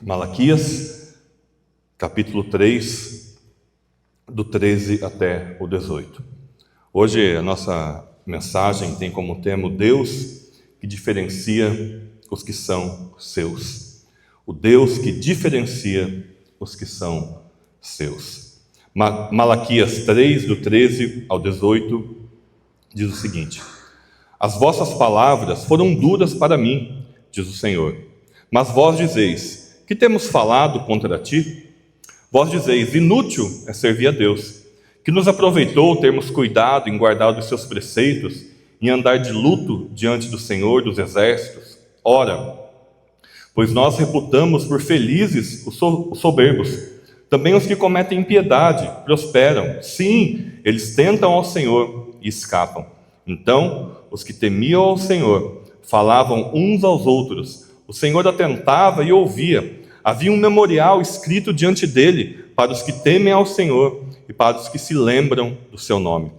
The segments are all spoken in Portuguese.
Malaquias, capítulo 3, do 13 até o 18. Hoje a nossa mensagem tem como tema o Deus que diferencia os que são seus. O Deus que diferencia os que são seus. Malaquias 3, do 13 ao 18, diz o seguinte: As vossas palavras foram duras para mim, diz o Senhor, mas vós dizeis: que temos falado contra ti? Vós dizeis: inútil é servir a Deus. Que nos aproveitou termos cuidado em guardar os seus preceitos, em andar de luto diante do Senhor dos exércitos? Ora, pois nós reputamos por felizes os soberbos. Também os que cometem impiedade prosperam. Sim, eles tentam ao Senhor e escapam. Então, os que temiam ao Senhor falavam uns aos outros. O Senhor atentava e ouvia. Havia um memorial escrito diante dele para os que temem ao Senhor e para os que se lembram do seu nome.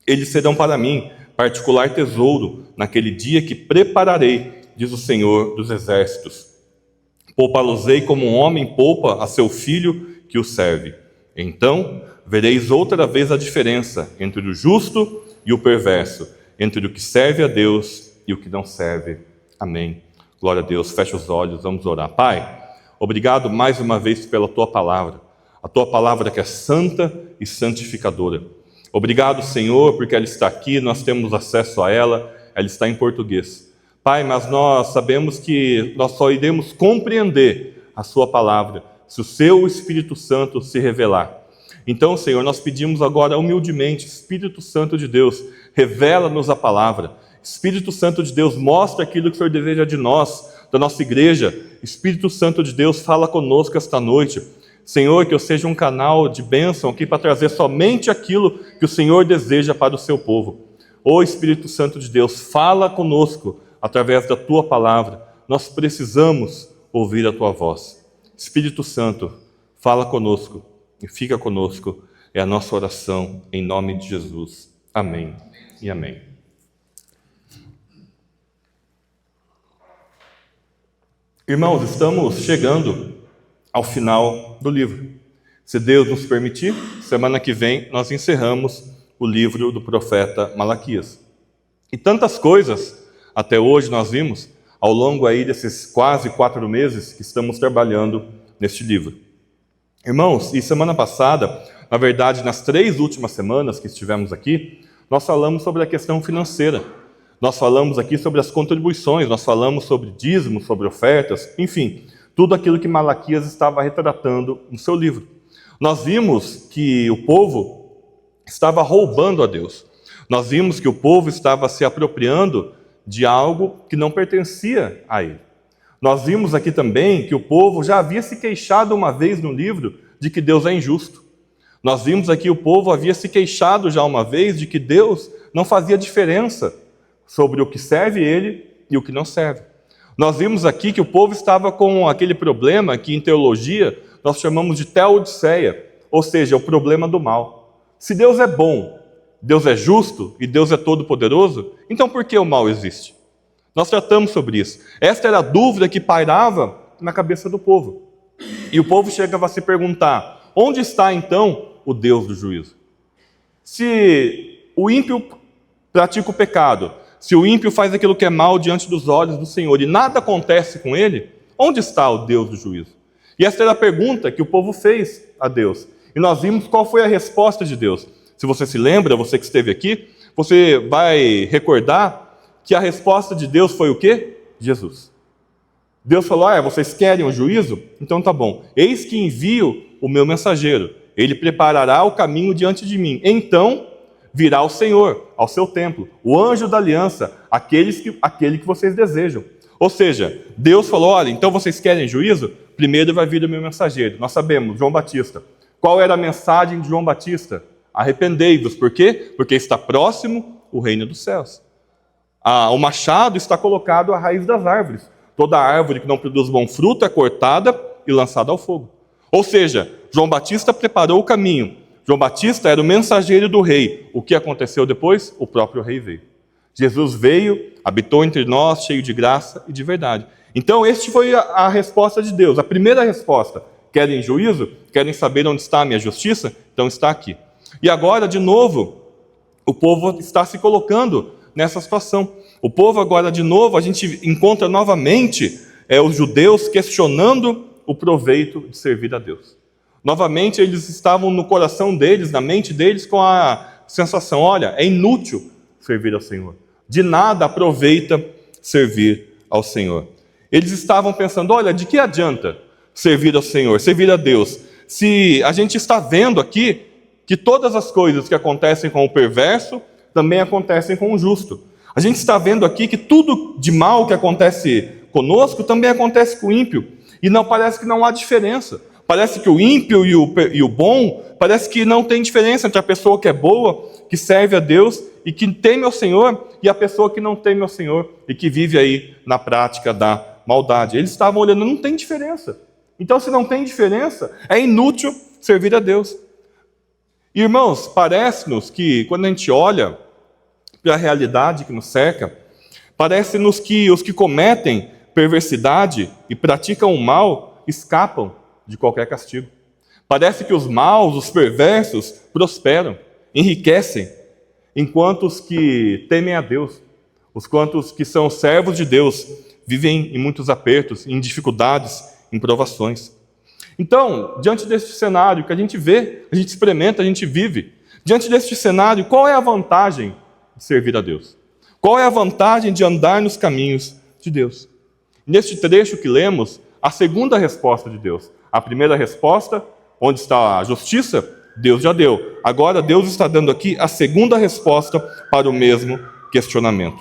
Eles serão para mim particular tesouro naquele dia que prepararei, diz o Senhor dos exércitos. Poupá-los-ei como um homem poupa a seu filho que o serve. Então vereis outra vez a diferença entre o justo e o perverso, entre o que serve a Deus e o que não serve. Amém. Glória a Deus. Feche os olhos, vamos orar. Pai, obrigado mais uma vez pela Tua palavra, a Tua palavra que é santa e santificadora. Obrigado, Senhor, porque ela está aqui, nós temos acesso a ela, ela está em português. Pai, mas nós sabemos que nós só iremos compreender a Sua palavra se o Seu Espírito Santo se revelar. Então, Senhor, nós pedimos agora humildemente: Espírito Santo de Deus, revela-nos a palavra. Espírito Santo de Deus, mostra aquilo que o Senhor deseja de nós, da nossa igreja. Espírito Santo de Deus, fala conosco esta noite. Senhor, que eu seja um canal de bênção aqui para trazer somente aquilo que o Senhor deseja para o seu povo. Ô Espírito Santo de Deus, fala conosco através da Tua palavra. Nós precisamos ouvir a Tua voz. Espírito Santo, fala conosco e fica conosco. É a nossa oração em nome de Jesus. Amém e amém. Irmãos, estamos chegando ao final do livro. Se Deus nos permitir, semana que vem nós encerramos o livro do profeta Malaquias. E tantas coisas até hoje nós vimos ao longo aí desses quase 4 meses que estamos trabalhando neste livro. Irmãos, e semana passada, na verdade nas 3 últimas semanas que estivemos aqui, nós falamos sobre a questão financeira. Nós falamos aqui sobre as contribuições, nós falamos sobre dízimos, sobre ofertas, enfim, tudo aquilo que Malaquias estava retratando no seu livro. Nós vimos que o povo estava roubando a Deus. Nós vimos que o povo estava se apropriando de algo que não pertencia a ele. Nós vimos aqui também que o povo já havia se queixado uma vez no livro de que Deus é injusto. Nós vimos aqui que o povo havia se queixado já uma vez de que Deus não fazia diferença sobre o que serve ele e o que não serve. Nós vimos aqui que o povo estava com aquele problema que em teologia nós chamamos de teodiceia, ou seja, o problema do mal. Se Deus é bom, Deus é justo e Deus é todo-poderoso, então por que o mal existe? Nós tratamos sobre isso. Esta era a dúvida que pairava na cabeça do povo. E o povo chegava a se perguntar: onde está então o Deus do juízo? Se o ímpio pratica o pecado, se o ímpio faz aquilo que é mal diante dos olhos do Senhor e nada acontece com ele, onde está o Deus do juízo? E essa era a pergunta que o povo fez a Deus. E nós vimos qual foi a resposta de Deus. Se você se lembra, você que esteve aqui, você vai recordar que a resposta de Deus foi o quê? Jesus. Deus falou: vocês querem o juízo? Então tá bom. Eis que envio o meu mensageiro. Ele preparará o caminho diante de mim. Então virá o Senhor ao seu templo, o anjo da aliança, aquele que vocês desejam. Ou seja, Deus falou: olha, então vocês querem juízo? Primeiro vai vir o meu mensageiro. Nós sabemos, João Batista. Qual era a mensagem de João Batista? Arrependei-vos. Por quê? Porque está próximo o reino dos céus. O machado está colocado à raiz das árvores. Toda árvore que não produz bom fruto é cortada e lançada ao fogo. Ou seja, João Batista preparou o caminho. João Batista era o mensageiro do rei. O que aconteceu depois? O próprio rei veio. Jesus veio, habitou entre nós, cheio de graça e de verdade. Então, este foi a resposta de Deus, a primeira resposta. Querem juízo? Querem saber onde está a minha justiça? Então está aqui. E agora, de novo, o povo está se colocando nessa situação. O povo agora, de novo, a gente encontra novamente os judeus questionando o proveito de servir a Deus. Novamente, eles estavam no coração deles, na mente deles, com a sensação, olha, é inútil servir ao Senhor. De nada aproveita servir ao Senhor. Eles estavam pensando, olha, de que adianta servir ao Senhor, servir a Deus, se a gente está vendo aqui que todas as coisas que acontecem com o perverso também acontecem com o justo. A gente está vendo aqui que tudo de mal que acontece conosco também acontece com o ímpio. E não parece que não há diferença. Parece que o ímpio e o bom, parece que não tem diferença entre a pessoa que é boa, que serve a Deus e que teme ao Senhor, e a pessoa que não teme ao Senhor e que vive aí na prática da maldade. Eles estavam olhando, não tem diferença. Então, se não tem diferença, é inútil servir a Deus. Irmãos, parece-nos que quando a gente olha para a realidade que nos cerca, parece-nos que os que cometem perversidade e praticam o mal escapam de qualquer castigo. Parece que os maus, os perversos, prosperam, enriquecem, enquanto os que temem a Deus, os que são servos de Deus, vivem em muitos apertos, em dificuldades, em provações. Então, diante deste cenário que a gente vê, a gente experimenta, a gente vive, diante deste cenário, qual é a vantagem de servir a Deus? Qual é a vantagem de andar nos caminhos de Deus? Neste trecho que lemos, a segunda resposta de Deus. A primeira resposta, onde está a justiça, Deus já deu. Agora Deus está dando aqui a segunda resposta para o mesmo questionamento.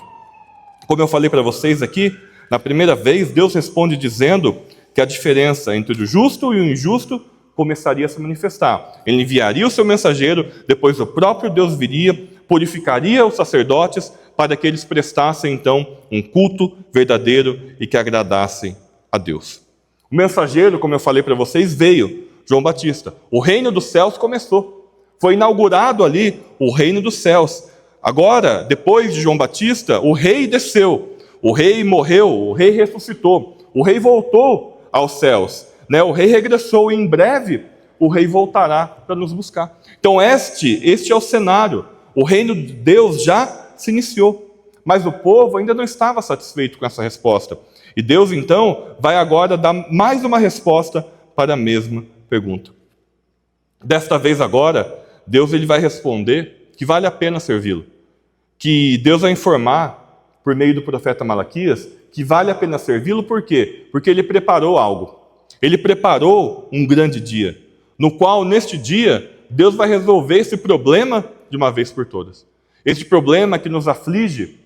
Como eu falei para vocês aqui, na primeira vez, Deus responde dizendo que a diferença entre o justo e o injusto começaria a se manifestar. Ele enviaria o seu mensageiro, depois o próprio Deus viria, purificaria os sacerdotes para que eles prestassem então um culto verdadeiro e que agradassem a Deus. O mensageiro, como eu falei para vocês, veio, João Batista. O reino dos céus começou. Foi inaugurado ali o reino dos céus. Agora, depois de João Batista, o rei desceu. O rei morreu, o rei ressuscitou. O rei voltou aos céus. O rei regressou e em breve o rei voltará para nos buscar. Então este é o cenário. O reino de Deus já se iniciou. Mas o povo ainda não estava satisfeito com essa resposta. E Deus, então, vai agora dar mais uma resposta para a mesma pergunta. Desta vez agora, Deus ele vai responder que vale a pena servi-lo. Que Deus vai informar, por meio do profeta Malaquias, que vale a pena servi-lo, por quê? Porque ele preparou algo. Ele preparou um grande dia, no qual, neste dia, Deus vai resolver esse problema de uma vez por todas. Este problema que nos aflige,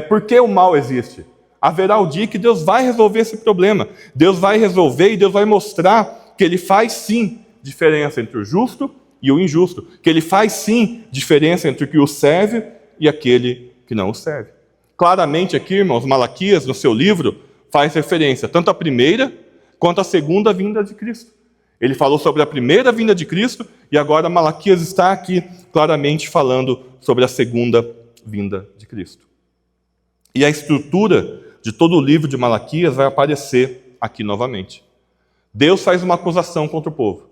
por que o mal existe? Haverá o dia que Deus vai resolver esse problema. Deus vai resolver e Deus vai mostrar que Ele faz sim diferença entre o justo e o injusto. Que Ele faz sim diferença entre o que o serve e aquele que não o serve. Claramente aqui, irmãos, Malaquias, no seu livro, faz referência tanto à primeira quanto à segunda vinda de Cristo. Ele falou sobre a primeira vinda de Cristo e agora Malaquias está aqui claramente falando sobre a segunda vinda de Cristo. E a estrutura de todo o livro de Malaquias vai aparecer aqui novamente. Deus faz uma acusação contra o povo.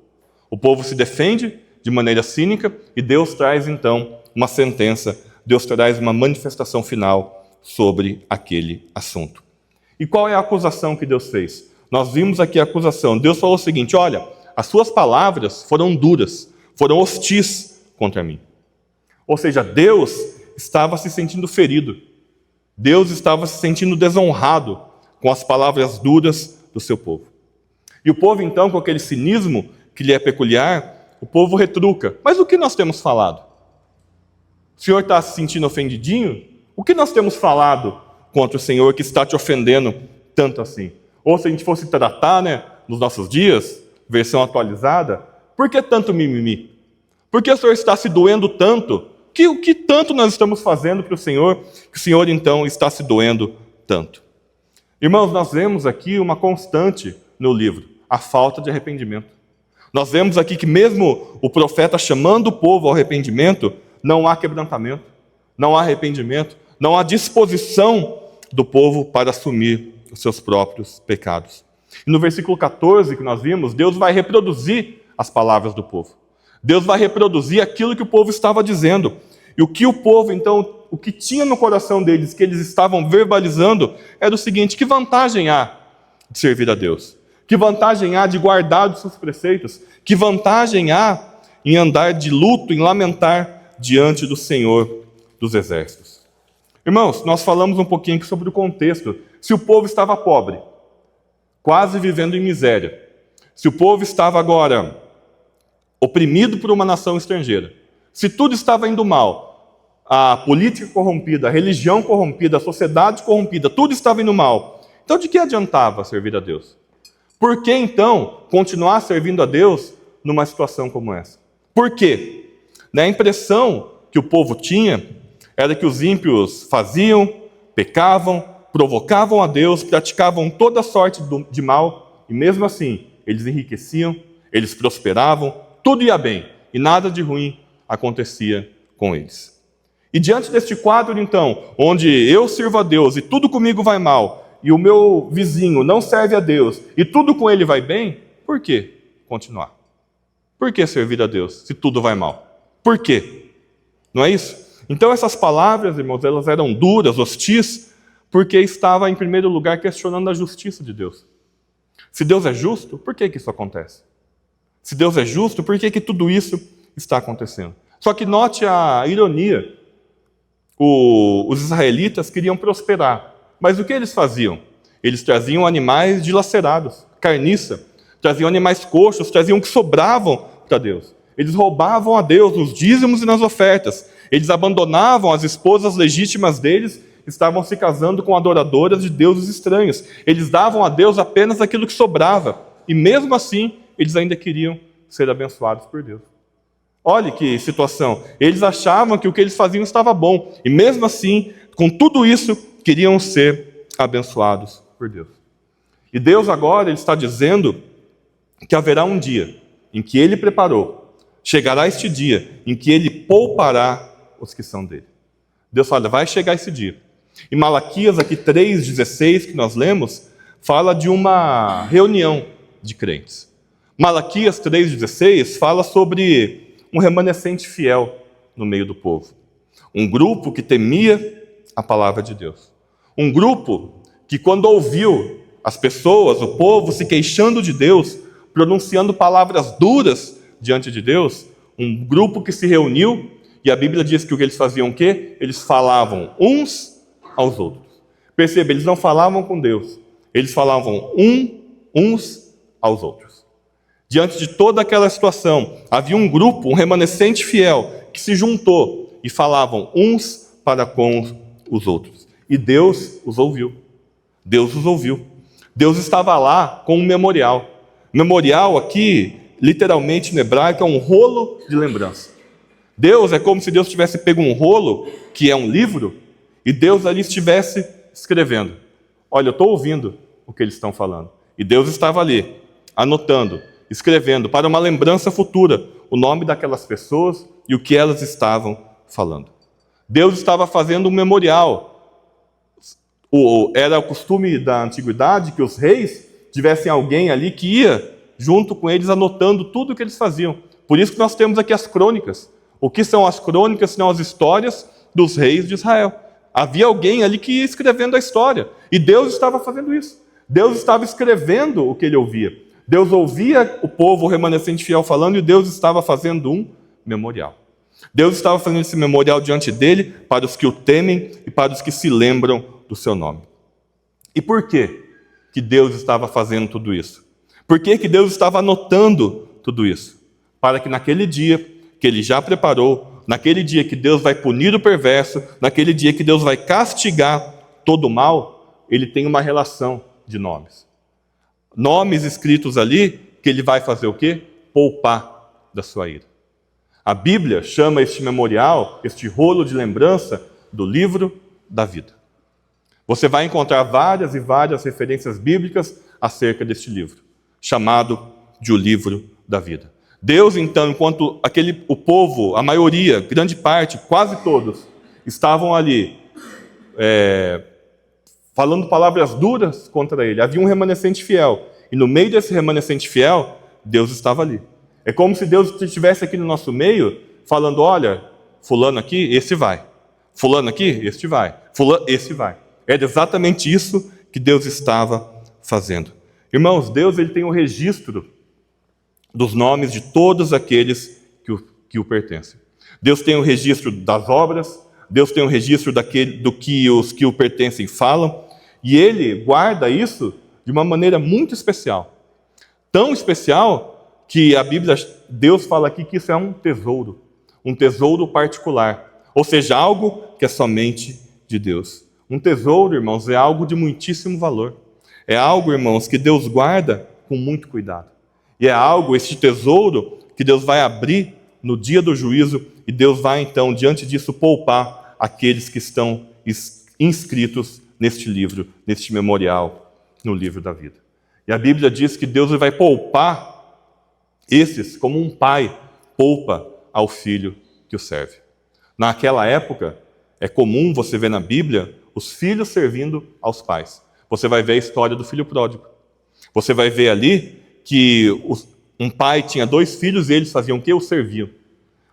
O povo se defende de maneira cínica e Deus traz então uma sentença. Deus traz uma manifestação final sobre aquele assunto. E qual é a acusação que Deus fez? Nós vimos aqui a acusação. Deus falou o seguinte, olha, as suas palavras foram duras, foram hostis contra mim. Ou seja, Deus estava se sentindo ferido. Deus estava se sentindo desonrado com as palavras duras do seu povo. E o povo, então, com aquele cinismo que lhe é peculiar, o povo retruca. Mas o que nós temos falado? O Senhor está se sentindo ofendidinho? O que nós temos falado contra o Senhor que está te ofendendo tanto assim? Ou se a gente fosse tratar, nos nossos dias, versão atualizada, por que tanto mimimi? Por que o Senhor está se doendo tanto? O que tanto nós estamos fazendo para o Senhor, que o Senhor, então, está se doendo tanto? Irmãos, nós vemos aqui uma constante no livro, a falta de arrependimento. Nós vemos aqui que mesmo o profeta chamando o povo ao arrependimento, não há quebrantamento, não há arrependimento, Não há disposição do povo para assumir os seus próprios pecados. E no versículo 14 que nós vimos, Deus vai reproduzir as palavras do povo. Deus vai reproduzir aquilo que o povo estava dizendo. E o que o povo, então, o que tinha no coração deles, que eles estavam verbalizando, era o seguinte: que vantagem há de servir a Deus? Que vantagem há de guardar os seus preceitos? Que vantagem há em andar de luto, em lamentar diante do Senhor dos Exércitos? Irmãos, nós falamos um pouquinho aqui sobre o contexto. Se o povo estava pobre, quase vivendo em miséria, se o povo estava agora oprimido por uma nação estrangeira, se tudo estava indo mal, a política corrompida, a religião corrompida, a sociedade corrompida, tudo estava indo mal, então de que adiantava servir a Deus? Por que então continuar servindo a Deus numa situação como essa? Por quê? A impressão que o povo tinha era que os ímpios faziam, pecavam, provocavam a Deus, praticavam toda sorte de mal, e mesmo assim, eles enriqueciam, eles prosperavam, tudo ia bem, e nada de ruim acontecia com eles. E diante deste quadro, então, onde eu sirvo a Deus e tudo comigo vai mal, e o meu vizinho não serve a Deus, e tudo com ele vai bem, por que continuar? Por que servir a Deus se tudo vai mal? Por quê? Não é isso? Então essas palavras, irmãos, elas eram duras, hostis, porque estava em primeiro lugar questionando a justiça de Deus. Se Deus é justo, por que isso acontece? Se Deus é justo, por que tudo isso está acontecendo? Só que note a ironia. Os israelitas queriam prosperar, mas o que eles faziam? Eles traziam animais dilacerados, carniça, traziam animais coxos, traziam o que sobravam para Deus. Eles roubavam a Deus nos dízimos e nas ofertas. Eles abandonavam as esposas legítimas deles, estavam se casando com adoradoras de deuses estranhos. Eles davam a Deus apenas aquilo que sobrava. E mesmo assim, eles ainda queriam ser abençoados por Deus. Olhe que situação. Eles achavam que o que eles faziam estava bom. E mesmo assim, com tudo isso, queriam ser abençoados por Deus. E Deus agora ele está dizendo que haverá um dia em que Ele preparou. Chegará este dia em que Ele poupará os que são dele. Deus fala, vai chegar esse dia. Em Malaquias, aqui 3,16, que nós lemos, fala de uma reunião de crentes. Malaquias 3,16 fala sobre um remanescente fiel no meio do povo. Um grupo que temia a palavra de Deus. Um grupo que, quando ouviu as pessoas, o povo, se queixando de Deus, pronunciando palavras duras diante de Deus, um grupo que se reuniu, e a Bíblia diz que o que eles faziam o quê? Eles falavam uns aos outros. Perceba, eles não falavam com Deus, eles falavam uns aos outros. Diante de toda aquela situação, havia um grupo, um remanescente fiel, que se juntou e falavam uns para com os outros. E Deus os ouviu. Deus os ouviu. Deus estava lá com um memorial. Memorial aqui, literalmente no hebraico, é um rolo de lembrança. Deus é como se Deus tivesse pego um rolo, que é um livro, e Deus ali estivesse escrevendo. Olha, eu estou ouvindo o que eles estão falando. E Deus estava ali, anotando, escrevendo, para uma lembrança futura, o nome daquelas pessoas e o que elas estavam falando. Deus estava fazendo um memorial. Era o costume da antiguidade que os reis tivessem alguém ali que ia junto com eles anotando tudo o que eles faziam. Por isso que nós temos aqui as crônicas. O que são as crônicas, senão as histórias dos reis de Israel? Havia alguém ali que ia escrevendo a história. E Deus estava fazendo isso. Deus estava escrevendo o que ele ouvia. Deus ouvia o povo, o remanescente fiel falando, e Deus estava fazendo um memorial. Deus estava fazendo esse memorial diante dele para os que o temem e para os que se lembram do seu nome. E por que que Deus estava fazendo tudo isso? Por que que Deus estava anotando tudo isso? Para que naquele dia que ele já preparou, naquele dia que Deus vai punir o perverso, naquele dia que Deus vai castigar todo o mal, ele tem uma relação de nomes. Nomes escritos ali que ele vai fazer o quê? Poupar da sua ira. A Bíblia chama este memorial, este rolo de lembrança, do livro da vida. Você vai encontrar várias e várias referências bíblicas acerca deste livro, chamado de o livro da vida. Deus, então, enquanto o povo, a maioria, grande parte, quase todos, estavam ali falando palavras duras contra ele. Havia um remanescente fiel. E no meio desse remanescente fiel, Deus estava ali. É como se Deus estivesse aqui no nosso meio, falando, olha, fulano aqui, esse vai. Fulano aqui, este vai. Fulano, esse vai. Era exatamente isso que Deus estava fazendo. Irmãos, Deus ele tem um registro dos nomes de todos aqueles que o pertencem. Deus tem um registro das obras, Deus tem um registro do que os que o pertencem falam, e Ele guarda isso de uma maneira muito especial. Tão especial que a Bíblia, Deus fala aqui que isso é um tesouro particular, ou seja, algo que é somente de Deus. Um tesouro, irmãos, é algo de muitíssimo valor. É algo, irmãos, que Deus guarda com muito cuidado. E é algo, esse tesouro, que Deus vai abrir no dia do juízo, e Deus vai, então, diante disso, poupar aqueles que estão inscritos neste livro, neste memorial, no livro da vida. E a Bíblia diz que Deus vai poupar esses como um pai poupa ao filho que o serve. Naquela época, é comum você ver na Bíblia os filhos servindo aos pais. Você vai ver a história do filho pródigo. Você vai ver ali que um pai tinha 2 filhos e eles faziam o quê? O serviam.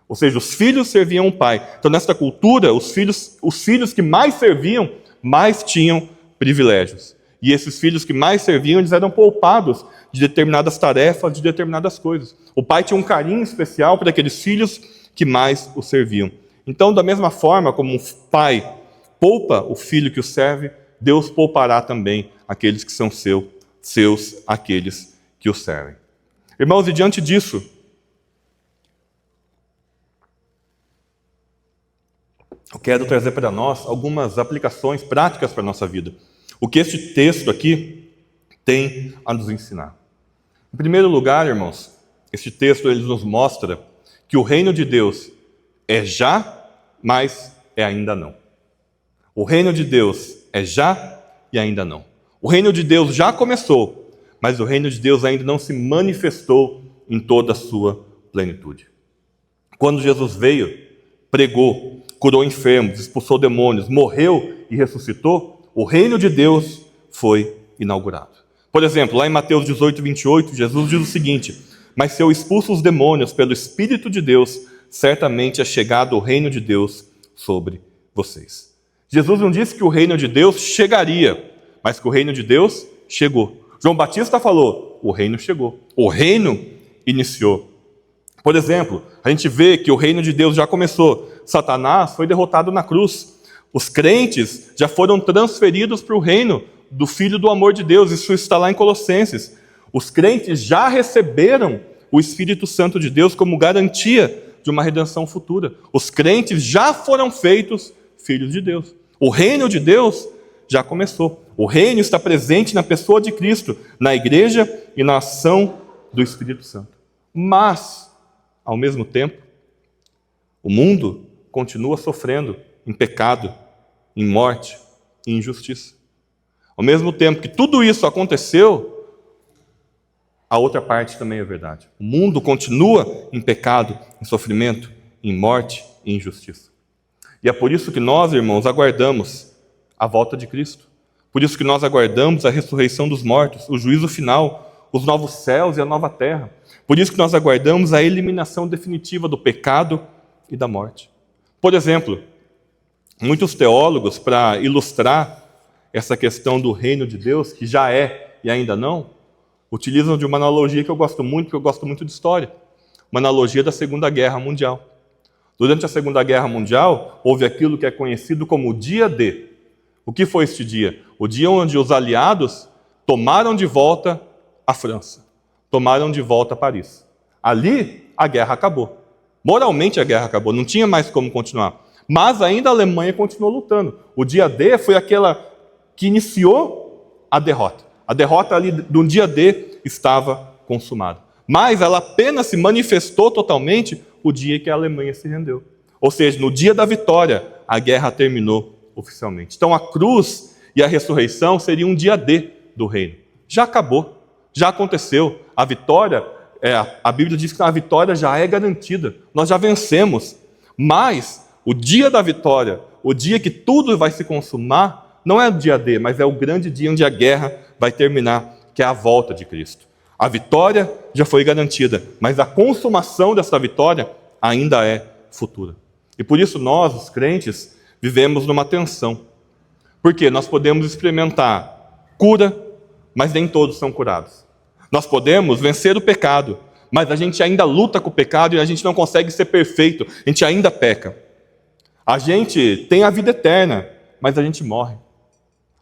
Ou seja, os filhos serviam o pai. Então, nesta cultura, os filhos que mais serviam, mais tinham privilégios. E esses filhos que mais serviam, eles eram poupados de determinadas tarefas, de determinadas coisas. O pai tinha um carinho especial para aqueles filhos que mais o serviam. Então, da mesma forma como um pai poupa o filho que o serve, Deus poupará também aqueles que são seus, aqueles que o servem. Irmãos, e diante disso, eu quero trazer para nós algumas aplicações práticas para a nossa vida. O que este texto aqui tem a nos ensinar. Em primeiro lugar, irmãos, este texto ele nos mostra que o reino de Deus é já, mas é ainda não. O reino de Deus é já e ainda não. O reino de Deus já começou, mas o reino de Deus ainda não se manifestou em toda a sua plenitude. Quando Jesus veio, pregou, curou enfermos, expulsou demônios, morreu e ressuscitou, o reino de Deus foi inaugurado. Por exemplo, lá em Mateus 18, 28, Jesus diz o seguinte: mas se eu expulso os demônios pelo Espírito de Deus, certamente é chegado o reino de Deus sobre vocês. Jesus não disse que o reino de Deus chegaria, mas que o reino de Deus chegou. João Batista falou, o reino chegou, o reino iniciou. Por exemplo, a gente vê que o reino de Deus já começou. Satanás foi derrotado na cruz. Os crentes já foram transferidos para o reino do Filho do amor de Deus. Isso está lá em Colossenses. Os crentes já receberam o Espírito Santo de Deus como garantia de uma redenção futura. Os crentes já foram feitos filhos de Deus. O reino de Deus já começou. O reino está presente na pessoa de Cristo, na igreja e na ação do Espírito Santo. Mas, ao mesmo tempo, o mundo continua sofrendo em pecado, em morte e injustiça. Ao mesmo tempo que tudo isso aconteceu, a outra parte também é verdade. O mundo continua em pecado, em sofrimento, em morte e injustiça. E é por isso que nós, irmãos, aguardamos a volta de Cristo. Por isso que nós aguardamos a ressurreição dos mortos, o juízo final, os novos céus e a nova terra. Por isso que nós aguardamos a eliminação definitiva do pecado e da morte. Por exemplo, muitos teólogos, para ilustrar essa questão do reino de Deus, que já é e ainda não, utilizam de uma analogia que eu gosto muito, porque eu gosto muito de história. Uma analogia da Segunda Guerra Mundial. Durante a Segunda Guerra Mundial, houve aquilo que é conhecido como o Dia D. O que foi este dia? O dia onde os aliados tomaram de volta a França. Tomaram de volta Paris. Ali, a guerra acabou. Moralmente, a guerra acabou. Não tinha mais como continuar. Mas ainda a Alemanha continuou lutando. O dia D foi aquela que iniciou a derrota. A derrota ali do dia D estava consumada. Mas ela apenas se manifestou totalmente o dia que a Alemanha se rendeu. Ou seja, no dia da vitória, a guerra terminou oficialmente. Então a cruz e a ressurreição seriam um dia D do reino. Já acabou, já aconteceu. A vitória, a Bíblia diz que a vitória já é garantida. Nós já vencemos. Mas o dia da vitória, o dia que tudo vai se consumar, não é o dia D, mas é o grande dia onde a guerra vai terminar, que é a volta de Cristo. A vitória já foi garantida, mas a consumação dessa vitória ainda é futura. E por isso nós, os crentes, vivemos numa tensão. Porque nós podemos experimentar cura, mas nem todos são curados. Nós podemos vencer o pecado, mas a gente ainda luta com o pecado e a gente não consegue ser perfeito, a gente ainda peca. A gente tem a vida eterna, mas a gente morre.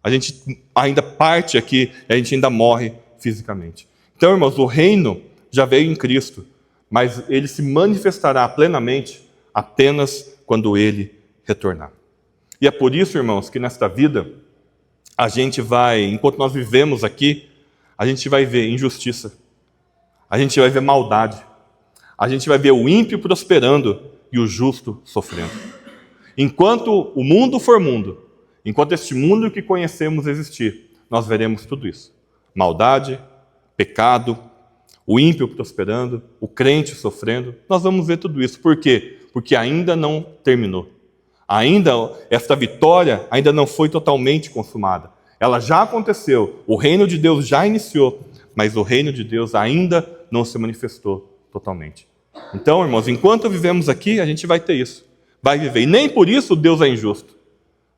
A gente ainda parte aqui e a gente ainda morre fisicamente. Então, irmãos, o reino já veio em Cristo, mas ele se manifestará plenamente apenas quando ele retornar. E é por isso, irmãos, que nesta vida, a gente vai, enquanto nós vivemos aqui, a gente vai ver injustiça, a gente vai ver maldade, a gente vai ver o ímpio prosperando e o justo sofrendo. Enquanto o mundo for mundo, enquanto este mundo que conhecemos existir, nós veremos tudo isso. Maldade, pecado, o ímpio prosperando, o crente sofrendo, nós vamos ver tudo isso. Por quê? Porque ainda não terminou. Ainda, esta vitória ainda não foi totalmente consumada. Ela já aconteceu, o reino de Deus já iniciou, mas o reino de Deus ainda não se manifestou totalmente. Então, irmãos, enquanto vivemos aqui, a gente vai ter isso. Vai viver. E nem por isso Deus é injusto.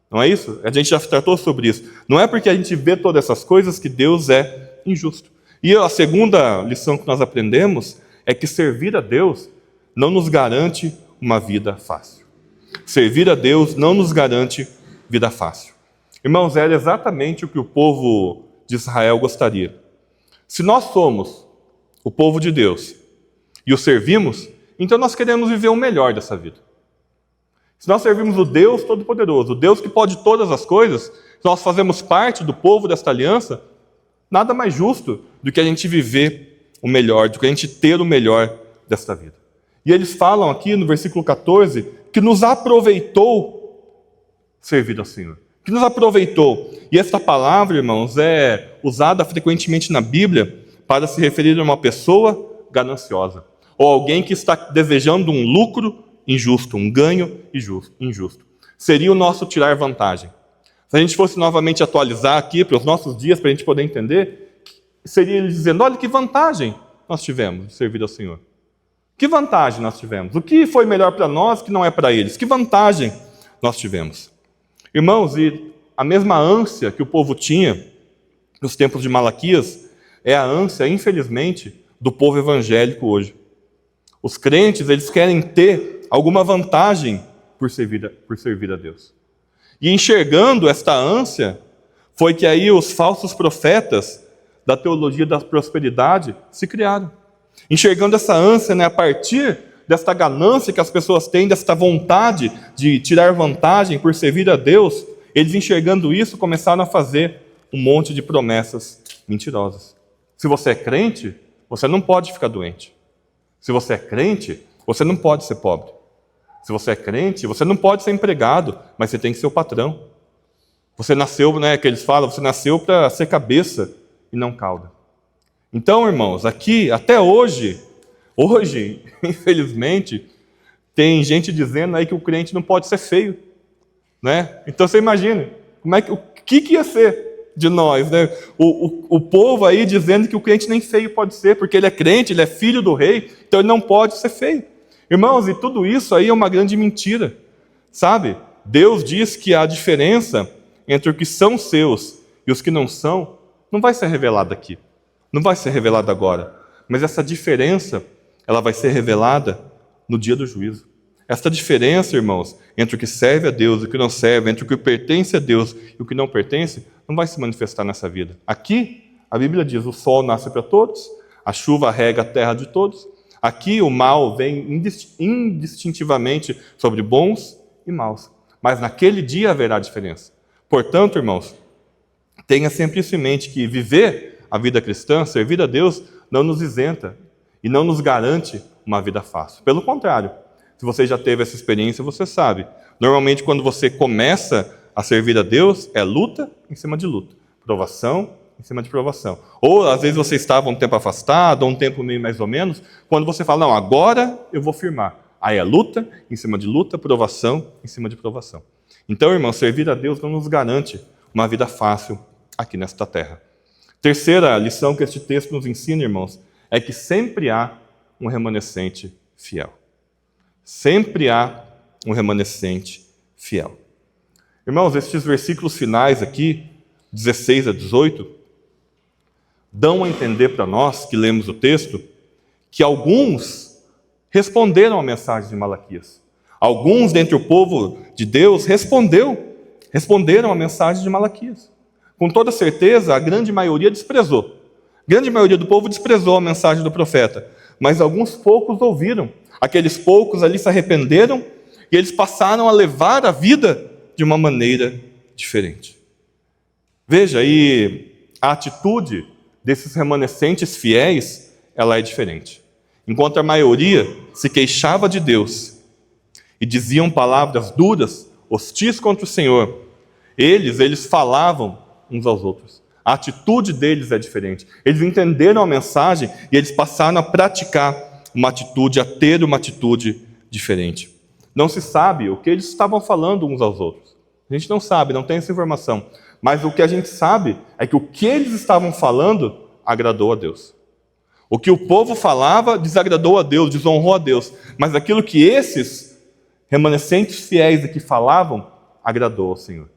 Não é isso? A gente já tratou sobre isso. Não é porque a gente vê todas essas coisas que Deus é injusto. E a segunda lição que nós aprendemos é que servir a Deus não nos garante uma vida fácil. Servir a Deus não nos garante vida fácil. Irmãos, era exatamente o que o povo de Israel gostaria. Se nós somos o povo de Deus e o servimos, então nós queremos viver o melhor dessa vida. Se nós servimos o Deus Todo-Poderoso, o Deus que pode todas as coisas, se nós fazemos parte do povo desta aliança, nada mais justo do que a gente viver o melhor, do que a gente ter o melhor desta vida. E eles falam aqui no versículo 14 que nos aproveitou servir ao Senhor. Que nos aproveitou. E esta palavra, irmãos, é usada frequentemente na Bíblia para se referir a uma pessoa gananciosa. Ou alguém que está desejando um lucro injusto, um ganho injusto. Seria o nosso tirar vantagem. Se a gente fosse novamente atualizar aqui para os nossos dias, para a gente poder entender, seria ele dizendo, olha que vantagem nós tivemos de servir ao Senhor. Que vantagem nós tivemos? O que foi melhor para nós que não é para eles? Que vantagem nós tivemos? Irmãos, e a mesma ânsia que o povo tinha nos tempos de Malaquias é a ânsia, infelizmente, do povo evangélico hoje. Os crentes, eles querem ter alguma vantagem por servir a Deus. E enxergando esta ânsia, foi que aí os falsos profetas da teologia da prosperidade se criaram. Enxergando essa ânsia, a partir desta ganância que as pessoas têm, desta vontade de tirar vantagem por servir a Deus, eles enxergando isso, começaram a fazer um monte de promessas mentirosas. Se você é crente, você não pode ficar doente. Se você é crente, você não pode ser pobre. Se você é crente, você não pode ser empregado, mas você tem que ser o patrão. Você nasceu, que eles falam, você nasceu para ser cabeça e não cauda. Então, irmãos, aqui, até hoje, infelizmente, tem gente dizendo aí que o crente não pode ser feio. Então você imagina, o que ia ser de nós? O povo aí dizendo que o crente nem feio pode ser, porque ele é crente, ele é filho do rei, então ele não pode ser feio. Irmãos, e tudo isso aí é uma grande mentira, sabe? Deus diz que a diferença entre os que são seus e os que não são, não vai ser revelada aqui, não vai ser revelada agora, mas essa diferença, ela vai ser revelada no dia do juízo. Essa diferença, irmãos, entre o que serve a Deus e o que não serve, entre o que pertence a Deus e o que não pertence, não vai se manifestar nessa vida. Aqui, a Bíblia diz, o sol nasce para todos, a chuva rega a terra de todos. Aqui o mal vem indistintivamente sobre bons e maus. Mas naquele dia haverá diferença. Portanto, irmãos, tenha sempre isso em mente, que viver a vida cristã, servir a Deus, não nos isenta e não nos garante uma vida fácil. Pelo contrário, se você já teve essa experiência, você sabe. Normalmente, quando você começa a servir a Deus, é luta em cima de luta, provação em cima de provação. Ou, às vezes, você estava um tempo afastado, ou um tempo meio mais ou menos, quando você fala, não, agora eu vou firmar. Aí é luta em cima de luta, provação em cima de provação. Então, irmãos, servir a Deus não nos garante uma vida fácil aqui nesta terra. Terceira lição que este texto nos ensina, irmãos, é que sempre há um remanescente fiel. Sempre há um remanescente fiel. Irmãos, estes versículos finais aqui, 16 a 18, dão a entender para nós, que lemos o texto, que alguns responderam à mensagem de Malaquias. Alguns dentre o povo de Deus responderam à mensagem de Malaquias. Com toda certeza, a grande maioria desprezou. A grande maioria do povo desprezou a mensagem do profeta. Mas alguns poucos ouviram. Aqueles poucos ali se arrependeram e eles passaram a levar a vida de uma maneira diferente. Veja, aí a atitude desses remanescentes fiéis, ela é diferente. Enquanto a maioria se queixava de Deus e diziam palavras duras, hostis contra o Senhor, eles falavam uns aos outros. A atitude deles é diferente. Eles entenderam a mensagem e eles passaram a praticar uma atitude, a ter uma atitude diferente. Não se sabe o que eles estavam falando uns aos outros. A gente não sabe, não tem essa informação. Mas o que a gente sabe é que o que eles estavam falando agradou a Deus. O que o povo falava desagradou a Deus, desonrou a Deus. Mas aquilo que esses remanescentes fiéis aqui falavam, agradou ao Senhor.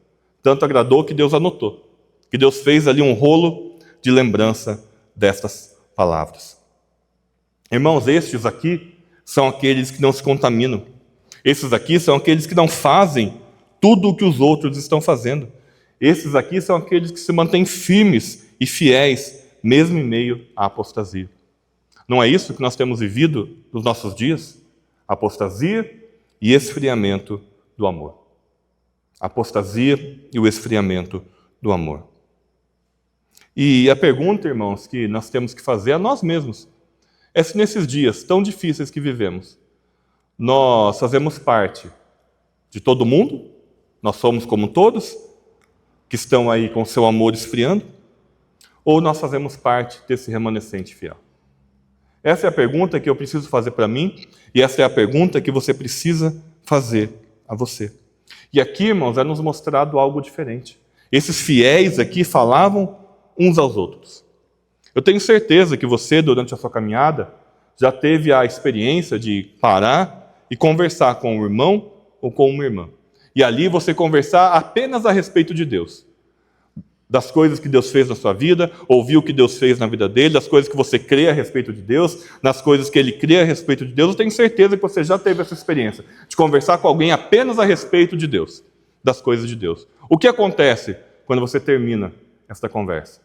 Tanto agradou que Deus anotou. Que Deus fez ali um rolo de lembrança destas palavras. Irmãos, estes aqui são aqueles que não se contaminam. Esses aqui são aqueles que não fazem tudo o que os outros estão fazendo. Esses aqui são aqueles que se mantêm firmes e fiéis, mesmo em meio à apostasia. Não é isso que nós temos vivido nos nossos dias? Apostasia e esfriamento do amor. Apostasia e o esfriamento do amor. E a pergunta, irmãos, que nós temos que fazer a nós mesmos é se nesses dias tão difíceis que vivemos, nós fazemos parte de todo mundo, nós somos como todos, que estão aí com seu amor esfriando, ou nós fazemos parte desse remanescente fiel? Essa é a pergunta que eu preciso fazer para mim, e essa é a pergunta que você precisa fazer a você. E aqui, irmãos, é nos mostrado algo diferente. Esses fiéis aqui falavam uns aos outros. Eu tenho certeza que você, durante a sua caminhada, já teve a experiência de parar e conversar com um irmão ou com uma irmã. E ali você conversar apenas a respeito de Deus. Das coisas que Deus fez na sua vida, ouvir o que Deus fez na vida dele, das coisas que você crê a respeito de Deus, nas coisas que ele crê a respeito de Deus. Eu tenho certeza que você já teve essa experiência de conversar com alguém apenas a respeito de Deus, das coisas de Deus. O que acontece quando você termina esta conversa?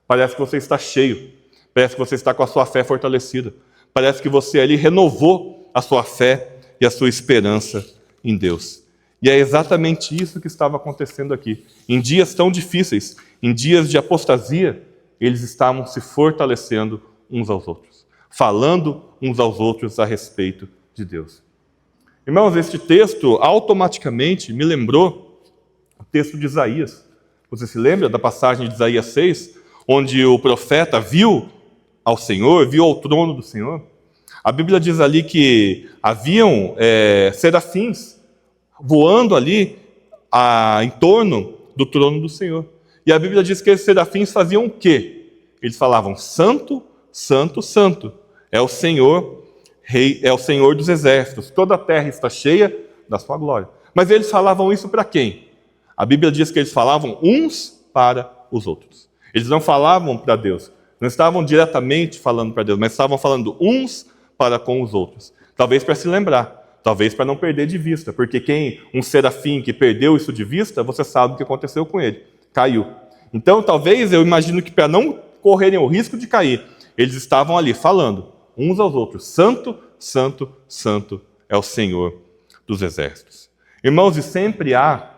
Parece que você está cheio, parece que você está com a sua fé fortalecida, parece que você ali renovou a sua fé e a sua esperança em Deus. E é exatamente isso que estava acontecendo aqui. Em dias tão difíceis, em dias de apostasia, eles estavam se fortalecendo uns aos outros, falando uns aos outros a respeito de Deus. Irmãos, este texto automaticamente me lembrou o texto de Isaías. Você se lembra da passagem de Isaías 6, onde o profeta viu ao Senhor, viu ao trono do Senhor? A Bíblia diz ali que haviam serafins voando ali em torno do trono do Senhor. E a Bíblia diz que esses serafins faziam o quê? Eles falavam: Santo, Santo, Santo, é o Senhor, Rei, é o Senhor dos exércitos, toda a terra está cheia da sua glória. Mas eles falavam isso para quem? A Bíblia diz que eles falavam uns para os outros. Eles não falavam para Deus, não estavam diretamente falando para Deus, mas estavam falando uns para com os outros. Talvez para se lembrar, talvez para não perder de vista, porque um serafim que perdeu isso de vista, você sabe o que aconteceu com ele, caiu. Então, talvez, eu imagino que para não correrem o risco de cair, eles estavam ali falando uns aos outros: Santo, Santo, Santo é o Senhor dos exércitos. Irmãos, e sempre há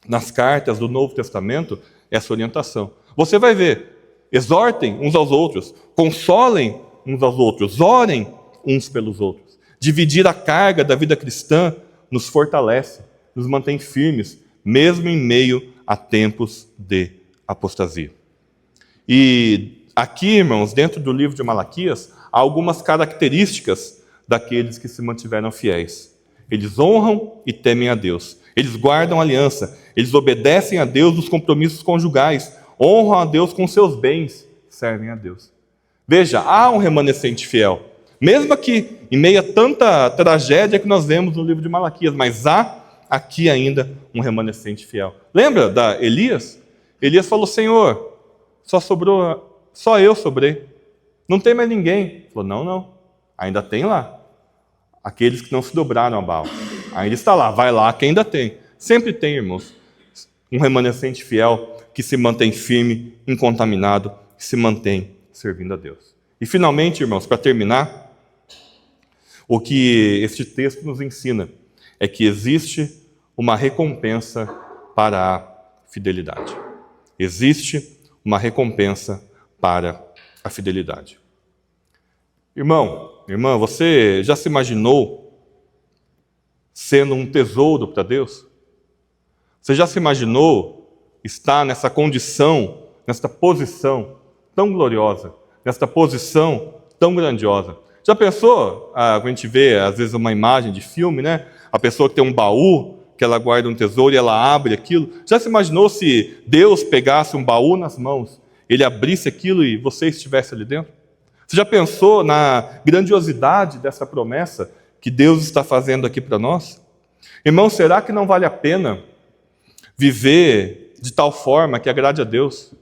nas cartas do Novo Testamento essa orientação. Você vai ver: exortem uns aos outros, consolem uns aos outros, orem uns pelos outros. Dividir a carga da vida cristã nos fortalece, nos mantém firmes, mesmo em meio a tempos de apostasia. E aqui, irmãos, dentro do livro de Malaquias, há algumas características daqueles que se mantiveram fiéis. Eles honram e temem a Deus. Eles guardam a aliança, eles obedecem a Deus nos compromissos conjugais, honram a Deus com seus bens, servem a Deus. Veja, há um remanescente fiel, mesmo aqui, em meio a tanta tragédia que nós vemos no livro de Malaquias, mas há aqui ainda um remanescente fiel. Lembra da Elias? Elias falou: Senhor, só eu sobrei, não tem mais ninguém. Ele falou: não, ainda tem lá aqueles que não se dobraram a Baal, ainda está lá, vai lá que ainda tem. Sempre tem, irmãos, um remanescente fiel que se mantém firme, incontaminado, que se mantém servindo a Deus. E finalmente, irmãos, para terminar, o que este texto nos ensina é que existe uma recompensa para a fidelidade. Existe uma recompensa para a fidelidade. Irmão, irmã, você já se imaginou sendo um tesouro para Deus? Você já se imaginou estar nessa condição, nesta posição tão gloriosa, nesta posição tão grandiosa? Já pensou, a gente vê às vezes uma imagem de filme, né? A pessoa que tem um baú, que ela guarda um tesouro e ela abre aquilo. Já se imaginou se Deus pegasse um baú nas mãos, Ele abrisse aquilo e você estivesse ali dentro? Você já pensou na grandiosidade dessa promessa que Deus está fazendo aqui para nós? Irmão, será que não vale a pena viver de tal forma que agrade a Deus,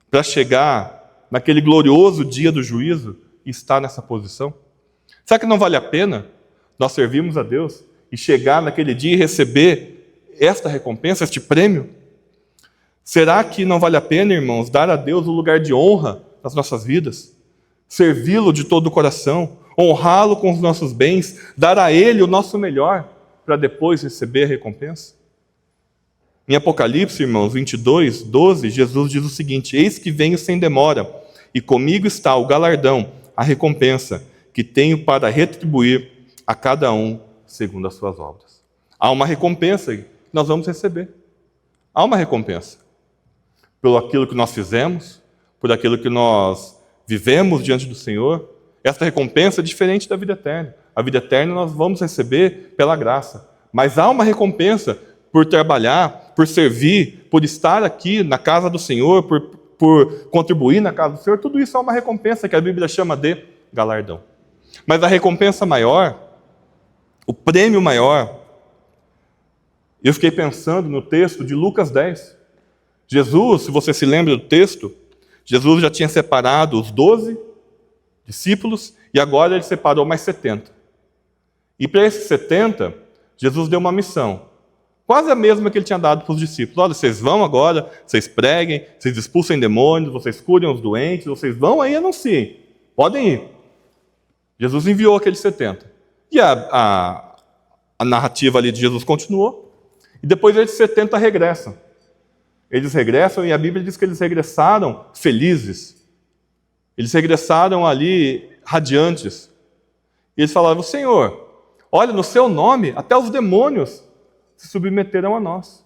para chegar naquele glorioso dia do juízo e estar nessa posição? Será que não vale a pena nós servirmos a Deus e chegar naquele dia e receber esta recompensa, este prêmio? Será que não vale a pena, irmãos, dar a Deus o lugar de honra nas nossas vidas? Servi-lo de todo o coração, honrá-lo com os nossos bens, dar a Ele o nosso melhor, para depois receber a recompensa? Em Apocalipse, irmãos, 22, 12, Jesus diz o seguinte: eis que venho sem demora, e comigo está o galardão, a recompensa, que tenho para retribuir a cada um segundo as suas obras. Há uma recompensa que nós vamos receber. Há uma recompensa. Por aquilo que nós fizemos, por aquilo que nós vivemos diante do Senhor. Esta recompensa é diferente da vida eterna. A vida eterna nós vamos receber pela graça. Mas há uma recompensa por trabalhar, por servir, por estar aqui na casa do Senhor, por contribuir na casa do Senhor. Tudo isso é uma recompensa que a Bíblia chama de galardão. Mas a recompensa maior, o prêmio maior, eu fiquei pensando no texto de Lucas 10. Jesus, se você se lembra do texto, Jesus já tinha separado os 12 discípulos e agora ele separou mais 70. E para esses 70, Jesus deu uma missão, quase a mesma que ele tinha dado para os discípulos. Olha, vocês vão agora, vocês preguem, vocês expulsem demônios, vocês curem os doentes, vocês vão aí e anunciem. Podem ir. Jesus enviou aqueles 70. E a narrativa ali de Jesus continuou. E depois esses 70 regressam. Eles regressam e a Bíblia diz que eles regressaram felizes. Eles regressaram ali radiantes. E eles falavam: Senhor, olha, no seu nome até os demônios se submeteram a nós.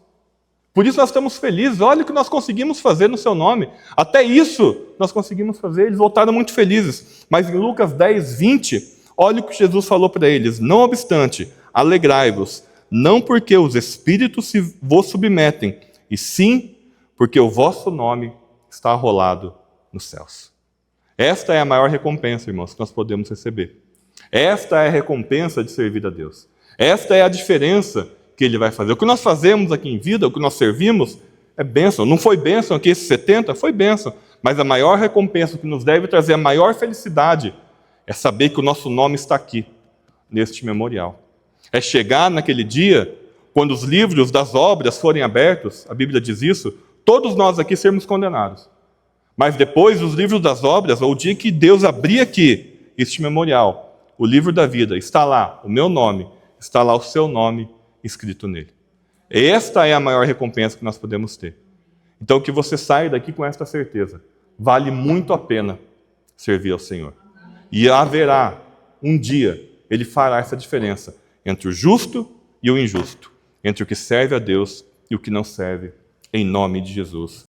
Por isso nós estamos felizes. Olha o que nós conseguimos fazer no seu nome. Até isso nós conseguimos fazer. Eles voltaram muito felizes. Mas em Lucas 10, 20, olha o que Jesus falou para eles: não obstante, alegrai-vos, não porque os espíritos vos submetem, e sim porque o vosso nome está arrolado nos céus. Esta é a maior recompensa, irmãos, que nós podemos receber. Esta é a recompensa de servir a Deus. Esta é a diferença que Ele vai fazer. O que nós fazemos aqui em vida, o que nós servimos, é bênção. Não foi bênção aqui esses 70? Foi bênção. Mas a maior recompensa, que nos deve trazer a maior felicidade, é saber que o nosso nome está aqui, neste memorial. É chegar naquele dia, quando os livros das obras forem abertos, a Bíblia diz isso, todos nós aqui sermos condenados. Mas depois, os livros das obras, ou o dia que Deus abrir aqui este memorial, o livro da vida, está lá o meu nome, está lá o seu nome escrito nele. Esta é a maior recompensa que nós podemos ter. Então, que você saia daqui com esta certeza. Vale muito a pena servir ao Senhor. E haverá um dia, Ele fará essa diferença entre o justo e o injusto, entre o que serve a Deus e o que não serve, em nome de Jesus.